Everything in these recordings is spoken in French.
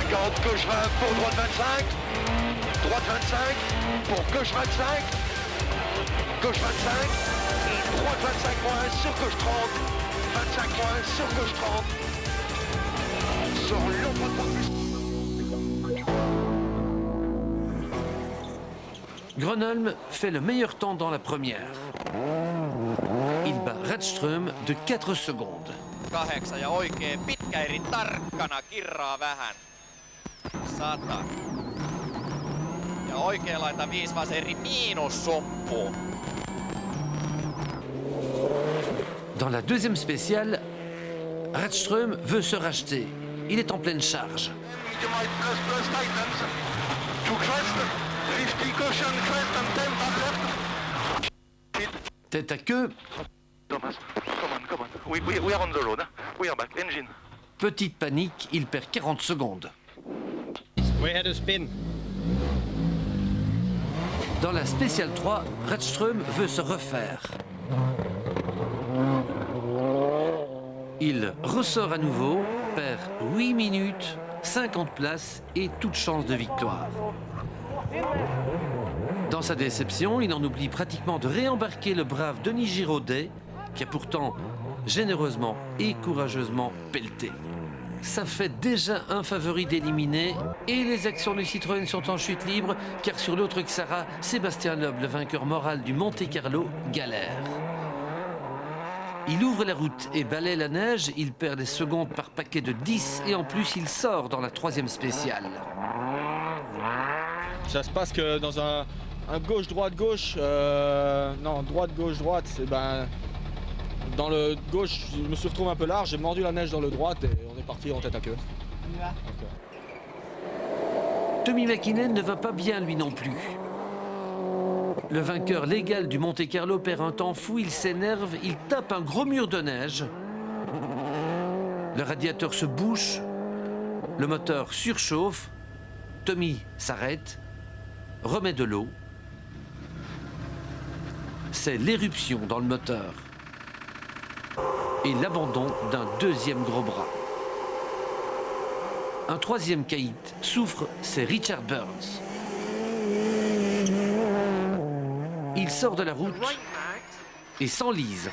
50, gauche 20 pour droite 25. Droite 25 pour gauche 25. Gauche 25. Et droite 25 moins sur gauche 30. 25 moins sur gauche 30. Sur long droite pour plus. Gronholm fait le meilleur temps dans la première. Il bat Rätström de 4 secondes. 8 ja oikein pitkä eri tarkkana, kirraa vähän. 100. Ja oikein laita 5 vaan se eri miinus sumppuun. Dans la deuxième spéciale, Rätström veut se racheter. Il est en pleine charge. Tête à queue. Thomas, come on. We are on the road. We are back. Engine. Petite panique, il perd 40 secondes. We had a spin. Dans la spéciale 3, Rätström veut se refaire. Il ressort à nouveau, perd 8 minutes, 50 places et toute chance de victoire. Dans sa déception, il en oublie pratiquement de réembarquer le brave Denis Giraudet, qui a pourtant généreusement et courageusement pelleté. Ça fait déjà un favori d'éliminé et les actions de Citroën sont en chute libre car sur l'autre Xara, Sébastien Loeb, le vainqueur moral du Monte-Carlo, galère. Il ouvre la route et balaie la neige, il perd des secondes par paquet de 10 et en plus il sort dans la troisième spéciale. Ça se passe que dans un gauche-droite-gauche, non, droite-gauche-droite, dans le gauche, je me suis retrouvé un peu large, j'ai mordu la neige dans le droite et on est parti en tête à queue. Tommi Mäkinen ne va pas bien lui non plus. Le vainqueur légal du Monte-Carlo perd un temps fou, il s'énerve, il tape un gros mur de neige. Le radiateur se bouche, le moteur surchauffe, Tommi s'arrête, remet de l'eau. C'est l'éruption dans le moteur et l'abandon d'un deuxième gros bras. Un troisième caïd souffre, c'est Richard Burns. Il sort de la route et s'enlise.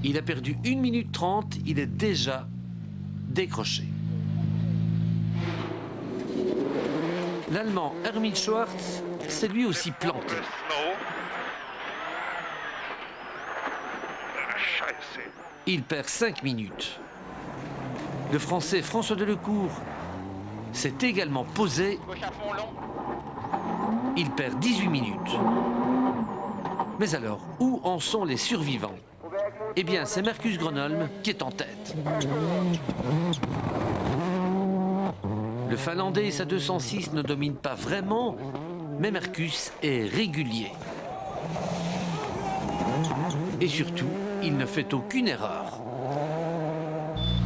Il a perdu 1 minute 30, il est déjà décroché. L'Allemand Hermine Schwartz s'est lui aussi planté. Il perd 5 minutes. Le Français François Delecourt s'est également posé. Il perd 18 minutes. Mais alors, où en sont les survivants? Eh bien, c'est Marcus Gronholm qui est en tête. Le Finlandais et sa 206 ne dominent pas vraiment, mais Marcus est régulier. Et surtout, il ne fait aucune erreur.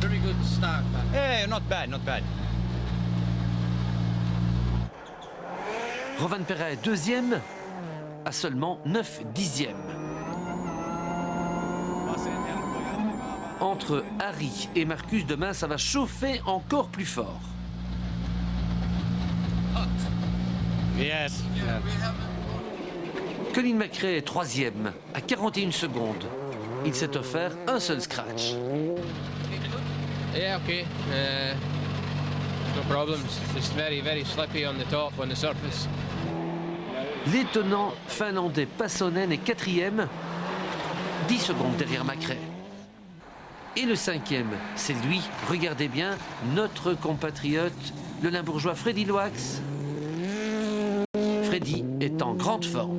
Very good start, man. Hey, not bad, not bad. Rovanperä est deuxième, à seulement 9 dixièmes. Entre Harry et Marcus, demain, ça va chauffer encore plus fort. Yes. Yeah. Colin McRae est troisième, à 41 secondes. Il s'est offert un seul scratch. Yeah, okay. No problems. Just very, very slippy on the top, on the surface. L'étonnant Finlandais Passonen est quatrième, 10 secondes derrière McRae. Et le cinquième, c'est lui, regardez bien, notre compatriote, le Limbourgeois Freddy Loax. Freddy est en grande forme.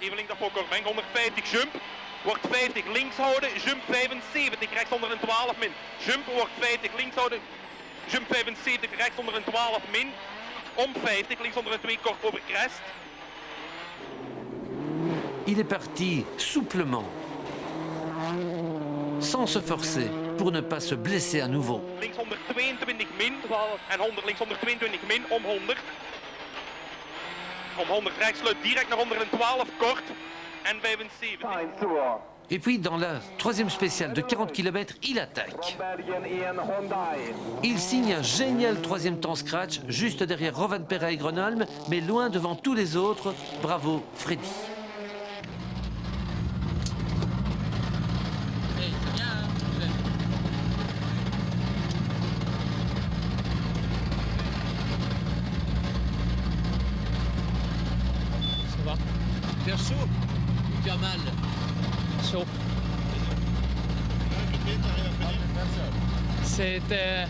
Even links voor Corbenk, 150 jump. Wordt 50 links houden, jump 75 rechts onder een 12 min. Jump wordt 50 links houden, jump 75 rechts onder een 12 min. Om 50 links onder een 2 kort over crest. Il est parti souplement, sans se forcer, pour ne pas se blesser à nouveau. Links 122 min en 100 links 122 min om 100. Om 100 rechtsluit direct naar 112 kort en 75. Et puis dans la troisième spéciale de 40 km, il attaque. Il signe un génial troisième temps scratch, juste derrière Rovanperä et Gronholm, mais loin devant tous les autres. Bravo Freddy. Ça va? Tu as chaud? Tu as mal? Chaud. C'était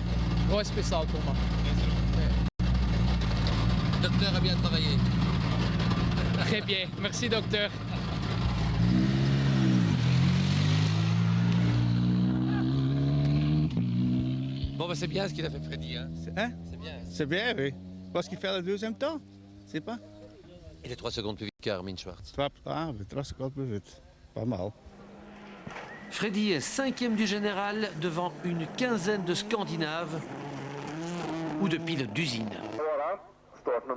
spécial pour moi. Le docteur a bien travaillé. Très bien. Merci, docteur. Bon, ben c'est bien ce qu'il a fait Freddy. Hein. C'est bien. C'est bien, oui. Parce qu'il fait le deuxième temps. C'est pas? Il est 3 secondes plus vite qu'Armin Schwartz. 3 secondes plus vite. Pas mal. Freddy est 5e du général devant une quinzaine de Scandinaves ou de pilotes d'usine.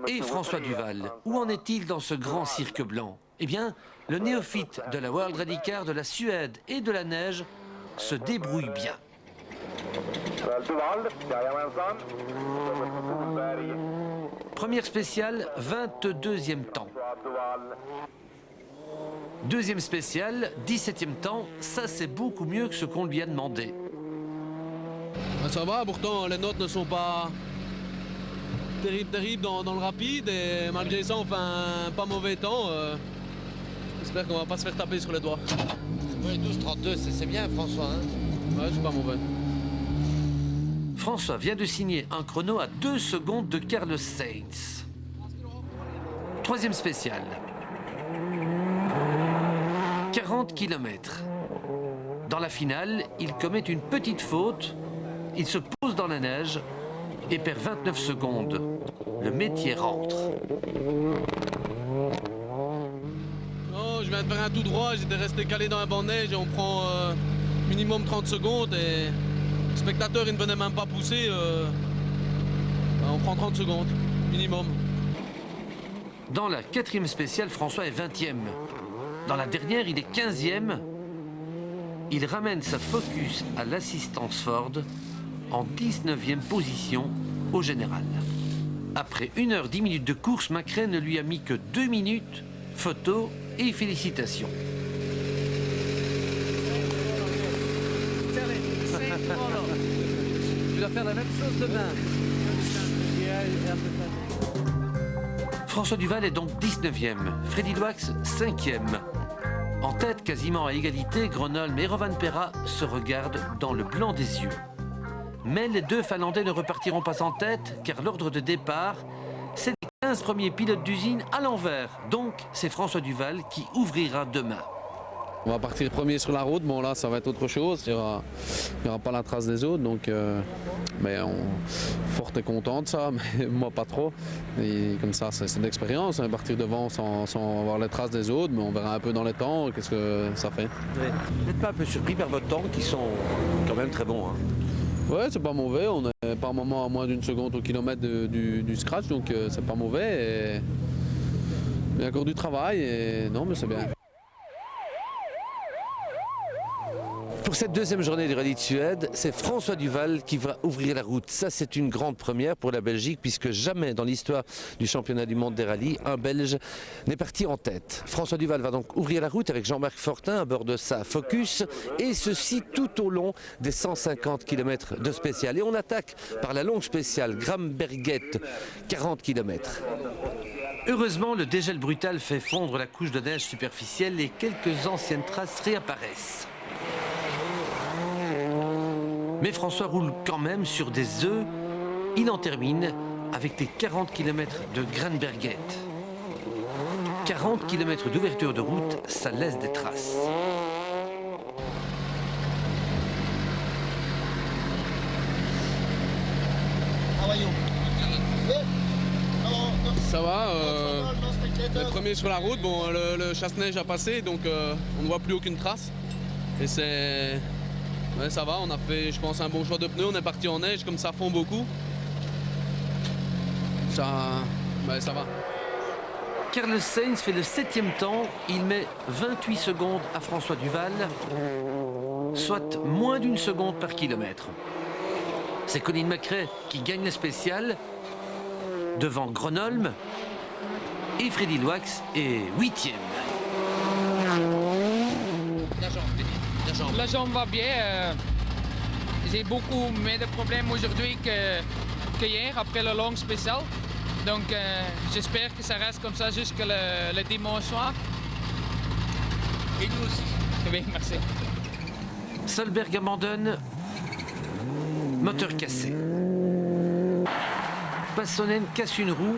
Et François Duval, où en est-il dans ce grand cirque blanc? Eh bien, le néophyte de la World Rally Car de la Suède et de la neige se débrouille bien. Première spéciale, 22e temps. Deuxième spéciale, 17e temps. Ça, c'est beaucoup mieux que ce qu'on lui a demandé. Ça va, pourtant les notes ne sont pas terribles dans le rapide et malgré ça on fait un pas mauvais temps. J'espère qu'on va pas se faire taper sur les doigts. Oui, 12-32, c'est bien François. Hein? Ouais, c'est pas mauvais. François vient de signer un chrono à 2 secondes de Carlos Sainz. Troisième spéciale. 40 km. Dans la finale, il commet une petite faute. Il se pose dans la neige et perd 29 secondes. Le métier rentre. Non, je viens de faire un tout droit, j'étais resté calé dans un banc de neige et on prend minimum 30 secondes et le spectateur il ne venait même pas pousser. On prend 30 secondes, minimum. Dans la quatrième spéciale, François est 20e. Dans la dernière, il est 15e. Il ramène sa Focus à l'assistance Ford en 19e position au général. Après 1 heure 10 minutes de course, Macrae ne lui a mis que 2 minutes. Photos et félicitations. Tu vas faire la même chose demain. François Duval est donc 19e, Freddy Loax 5e. En tête, quasiment à égalité, Gronholm et Rovanperä se regardent dans le blanc des yeux. Mais les deux Finlandais ne repartiront pas en tête, car l'ordre de départ, c'est les 15 premiers pilotes d'usine à l'envers. Donc, c'est François Duval qui ouvrira demain. On va partir premier sur la route, bon là ça va être autre chose, il n'y aura pas la trace des autres, donc Fort est content de ça, mais moi pas trop. Et comme ça c'est de l'expérience, hein, partir devant sans avoir les traces des autres, mais on verra un peu dans les temps qu'est-ce que ça fait. Vous n'êtes pas un peu surpris par votre temps qui sont quand même très bons, hein? Ouais, c'est pas mauvais, on est par moment à moins d'1 seconde au kilomètre du scratch, donc c'est pas mauvais. Il y a encore du travail, et non mais c'est bien. Pour cette deuxième journée du Rallye de Suède, c'est François Duval qui va ouvrir la route. Ça, c'est une grande première pour la Belgique, puisque jamais dans l'histoire du championnat du monde des rallyes, un Belge n'est parti en tête. François Duval va donc ouvrir la route avec Jean-Marc Fortin à bord de sa Focus, et ceci tout au long des 150 km de spécial. Et on attaque par la longue spéciale Gramberget, 40 km. Heureusement, le dégel brutal fait fondre la couche de neige superficielle et quelques anciennes traces réapparaissent. Mais François roule quand même sur des œufs. Il en termine avec les 40 km de Granberget. 40 km d'ouverture de route, ça laisse des traces. Ça va, le premier sur la route, bon, le chasse-neige a passé, donc on ne voit plus aucune trace. Et c'est... Ouais, ça va, on a fait, je pense, un bon choix de pneus, on est parti en neige, comme ça fond beaucoup. Ça va. Carlos Sainz fait le 7e temps. Il met 28 secondes à François Duval, soit moins d'1 seconde par kilomètre. C'est Colin McRae qui gagne le spécial devant Gronholm, et Freddy Loax est 8e. La jambe va bien. J'ai beaucoup moins de problèmes aujourd'hui que hier après le long spécial. Donc j'espère que ça reste comme ça jusqu'à le dimanche soir. Et nous aussi. Oui, merci. Solberg abandonne, moteur cassé. Passonen casse une roue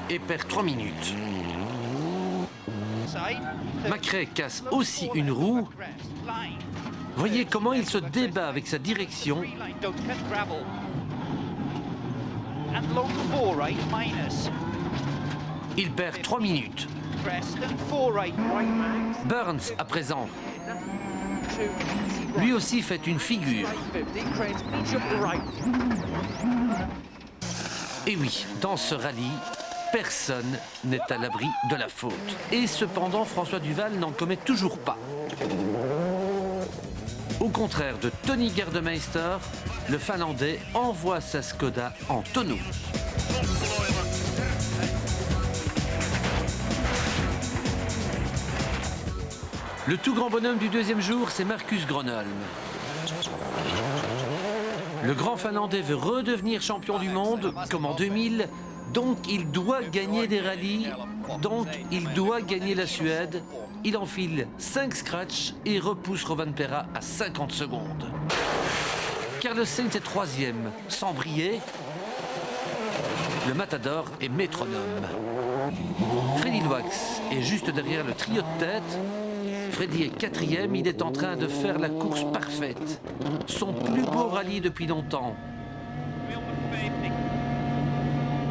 et perd 3 minutes. McRae casse aussi une roue. Voyez comment il se débat avec sa direction. Il perd 3 minutes. Burns, à présent, lui aussi fait une figure. Et oui, dans ce rallye, personne n'est à l'abri de la faute. Et cependant, François Duval n'en commet toujours pas. Au contraire de Tony Gardemeister, le Finlandais envoie sa Skoda en tonneau. Le tout grand bonhomme du deuxième jour, c'est Marcus Gronholm. Le grand Finlandais veut redevenir champion du monde, comme en 2000, donc il doit gagner des rallyes, donc il doit gagner la Suède. Il enfile 5 scratchs et repousse Rovanperä à 50 secondes. Carlos Sainz est 3e, sans briller. Le Matador est métronome. Freddy Loax est juste derrière le trio de tête. Freddy est 4e, il est en train de faire la course parfaite. Son plus beau rallye depuis longtemps.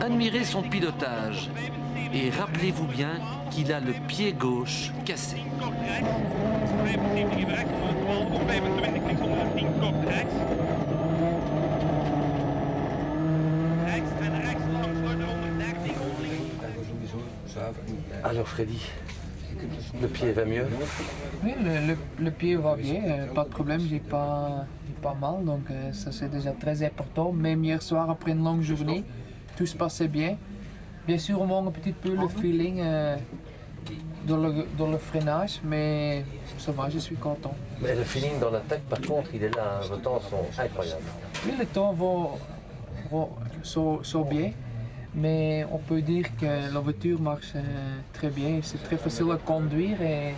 Admirez son pilotage. Et rappelez-vous bien qu'il a le pied gauche cassé. Alors Freddy, le pied va mieux? Oui, le pied va bien, pas de problème, j'ai pas mal, donc ça c'est déjà très important. Même hier soir après une longue journée, tout se passait bien. Bien sûr, on manque un petit peu le feeling dans le freinage, mais ça va, je suis content. Mais le feeling dans l'attaque, par contre, il est là, vos temps sont incroyables. Oui, les temps sont bien, mais on peut dire que la voiture marche très bien. C'est très facile à conduire et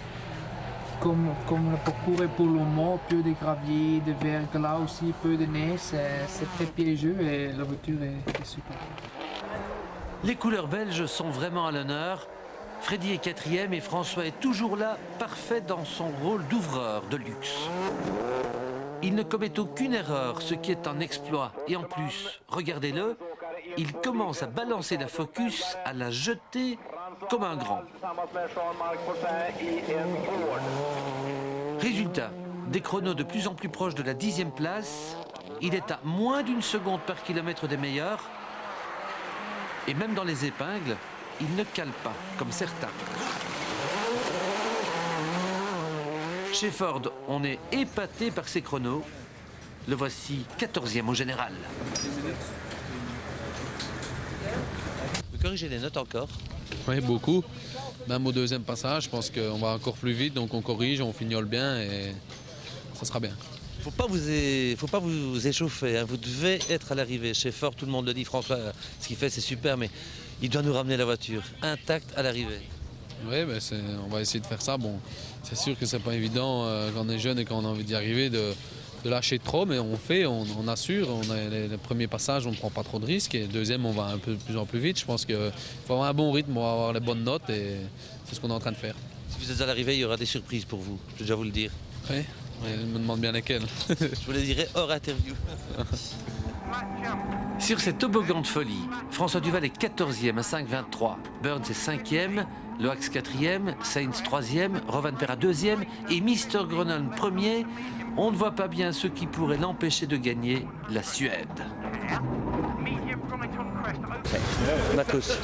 comme le parcours est pour le moment, peu de gravier, de verglas aussi, peu de neige, c'est très piégeux et la voiture est super. Les couleurs belges sont vraiment à l'honneur. Freddy est 4e et François est toujours là, parfait dans son rôle d'ouvreur de luxe. Il ne commet aucune erreur, ce qui est un exploit. Et en plus, regardez-le, il commence à balancer la Focus, à la jeter comme un grand. Résultat, des chronos de plus en plus proches de la 10e place. Il est à moins d'1 seconde par kilomètre des meilleurs. Et même dans les épingles, il ne cale pas, comme certains. Chez Ford, on est épaté par ses chronos. Le voici 14e au général. Vous corrigez les notes encore? Oui, beaucoup. Même au deuxième passage, je pense qu'on va encore plus vite, donc on corrige, on fignole bien et ça sera bien. Faut pas vous échauffer, hein. Vous devez être à l'arrivée. Chez Ford, tout le monde le dit, François, ce qu'il fait c'est super, mais il doit nous ramener la voiture intacte à l'arrivée. Oui, ben on va essayer de faire ça. Bon, c'est sûr que c'est pas évident quand on est jeune et quand on a envie d'y arriver de lâcher trop, mais on fait, on assure. On a les premiers passages, on ne prend pas trop de risques et le deuxième, on va un peu de plus en plus vite. Je pense qu'il faut avoir un bon rythme pour avoir les bonnes notes et c'est ce qu'on est en train de faire. Si vous êtes à l'arrivée, il y aura des surprises pour vous, je peux déjà vous le dire. Oui. Elle me demande bien lesquelles. Je vous les dirai hors interview. Sur cet toboggan de folie, François Duval est 14e à 5,23. Burns est 5e, Loax 4e, Sainz 3e, Rovanperä 2e et Mr. Gronholm 1er. On ne voit pas bien ce qui pourrait l'empêcher de gagner, la Suède. Marcus.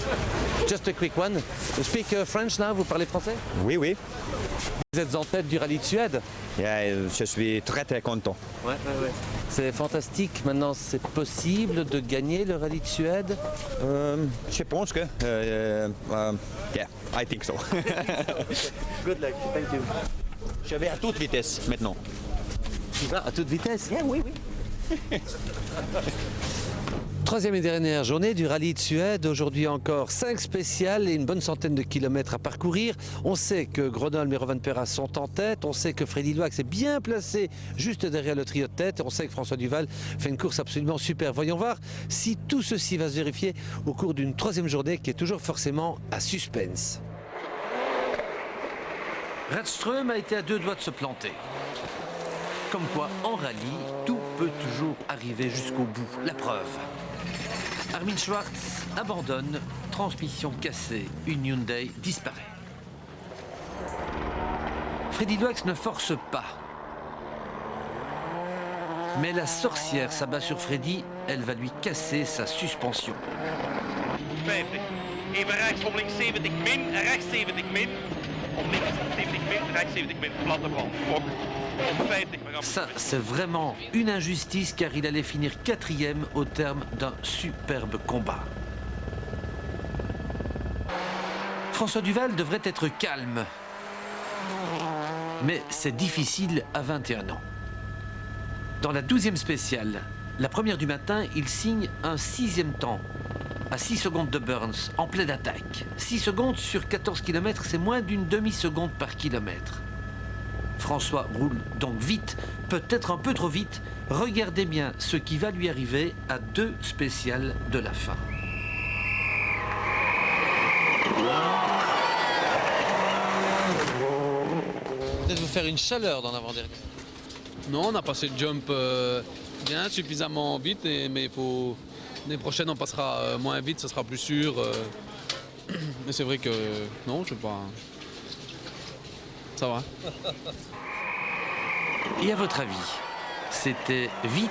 Just a quick one. You speak French now? Vous parlez français? Oui, oui. Vous êtes en tête du rallye de Suède? Je suis très très content. Ouais. C'est fantastique. Maintenant, c'est possible de gagner le rallye de Suède? Je pense que... yeah, I think so. Good luck. Thank you. Je vais à toute vitesse maintenant. Tu vas à toute vitesse? Yeah, oui. Troisième et dernière journée du rallye de Suède. Aujourd'hui encore 5 spéciales et une bonne centaine de kilomètres à parcourir. On sait que Gronholm et Rovanperä sont en tête. On sait que Freddy Loax est bien placé juste derrière le trio de tête. On sait que François Duval fait une course absolument super. Voyons voir si tout ceci va se vérifier au cours d'une troisième journée qui est toujours forcément à suspense. Radström a été à 2 doigts de se planter. Comme quoi, en rallye, tout peut toujours arriver jusqu'au bout. La preuve. Armin Schwartz abandonne, transmission cassée, une Hyundai disparaît. Freddy Loax ne force pas. Mais la sorcière s'abat sur Freddy, elle va lui casser sa suspension. 50. Even rechts om links 70 min, rechts 70 min. Om links 70 min, rechts 70 min. Platte bal. Kok. Om 50. Ça, c'est vraiment une injustice car il allait finir 4e au terme d'un superbe combat. François Duval devrait être calme. Mais c'est difficile à 21 ans. Dans la 12e spéciale, la première du matin, il signe un 6e temps à 6 secondes de Burns en pleine attaque. 6 secondes sur 14 km, c'est moins d'une demi-seconde par kilomètre. François roule donc vite, peut-être un peu trop vite. Regardez bien ce qui va lui arriver à 2 spéciales de la fin. Peut-être vous faire une chaleur dans l'avant-dernier. Non, on a passé le jump bien, suffisamment vite, mais il faut... L'année prochaine, on passera moins vite, ça sera plus sûr. Mais c'est vrai que non, je sais pas. Ça va. Et à votre avis, c'était vite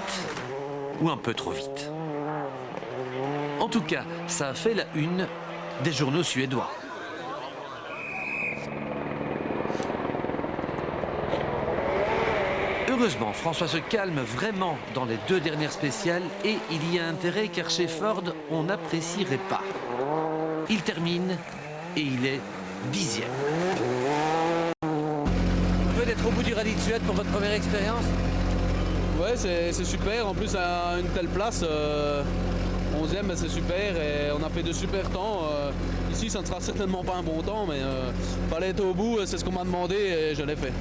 ou un peu trop vite? En tout cas, ça a fait la une des journaux suédois. Heureusement, François se calme vraiment dans les 2 dernières spéciales et il y a intérêt car chez Ford, on n'apprécierait pas. Il termine et il est 10e. Vous pouvez être au bout du rallye de Suède pour votre première expérience? Ouais, c'est super. En plus, à une telle place, 11e, c'est super. Et on a fait de super temps. Ici, ça ne sera certainement pas un bon temps, mais fallait être au bout. C'est ce qu'on m'a demandé et je l'ai fait.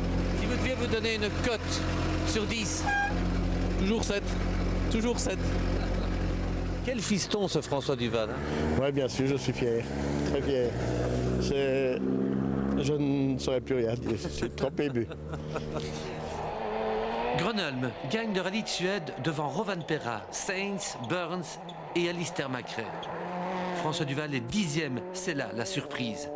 Si vous deviez vous donner une cote sur 10? Toujours 7. Toujours 7. Quel fiston ce François Duval, hein? Oui, bien sûr, je suis fier. Très fier. Je ne saurais plus rien dire. Je suis trop ému. Gronholm gagne le rallye de Suède devant Rovanperä, Sainz, Burns et Alistair McRae. François Duval est 10e, c'est là la surprise.